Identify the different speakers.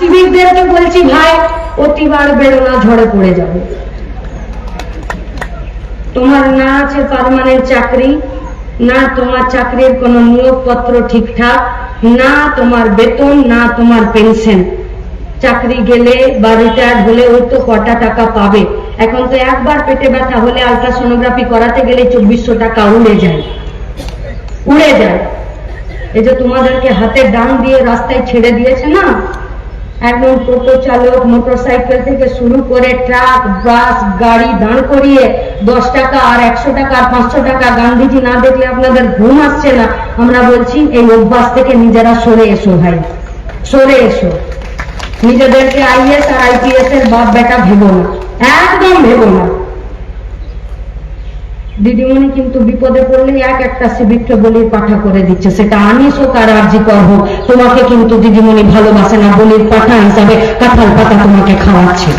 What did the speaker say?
Speaker 1: সিভিকদেরকে বলছি ভাই অতিবার বেরো না, ঝড়ে পড়ে যাবে। তোমার না আছে পার্মানেন্ট চাকরি, না তোমার চাকরির কোনো নিয়োগপত্র ঠিকঠাক, না তোমার বেতন, না তোমার পেনশন। চাকরি গেলে বা রিটায়ার্ড হলে ওই তো কটা টাকা পাবে। এখন তো একবার পেটে ব্যথা হলে আলট্রাসোনোগ্রাফি করাতে গেলে 2400 টাকা উড়ে যায়। এই যে তোমাদেরকে হাতে ডান দিয়ে রাস্তায় ছেড়ে দিয়েছে না, একদম টোটো চালক, মোটরসাইকেল থেকে শুরু করে ট্রাক, বাস, গাড়ি দাঁড় করিয়ে 10 টাকা আর 100 টাকা আর 500 টাকা। গান্ধীজি না দেখলে আপনাদের ঘুম আসছে না। আমরা বলছি এই অভ্যাস থেকে নিজেরা সরে এসো ভাই, সরে এসো। নিজেদেরকে আইএস আর আইপিএস এর বাপ বেটা ভেবো না, একদম ভেবো না। দিদিমণি কিন্তু বিপদে পড়লে একটা সিভিককে বলির পাঠা করে দিচ্ছে, সেটা আনিস হোক আর আরজিকর হোক। তোমাকে কিন্তু দিদিমণি ভালোবাসে না, বলির পাঠা হিসাবে কাঁঠাল পাতা তোমাকে খাওয়াচ্ছে।